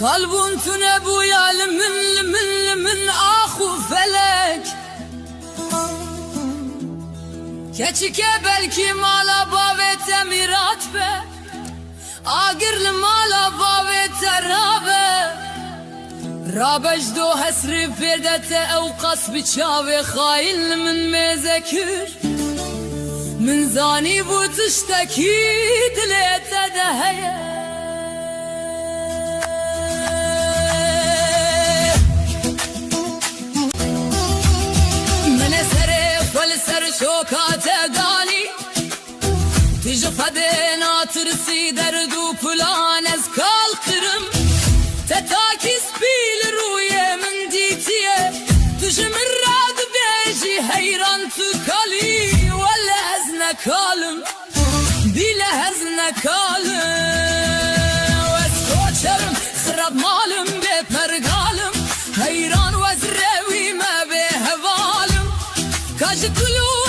قلب تنبويا لمن آخو فلك keçike belki mala bavete mirat be Agirli mala bavete rabe Rabeş do hesri perdete ev kasbi çave Hain min mezekür Min zani bu tişteki dilete de heye سر شوکات گالی تیج فده ناترسی درد و پلان از کال کرم تتاکی سپیل روی من دیتیه تج من راد بیجی حیران تو کالی ولا هز نکالم بیله هز نکالم وز کوچرم خراب مالم به پرگالم حیران وز روی ما به هوالم Kaç kulu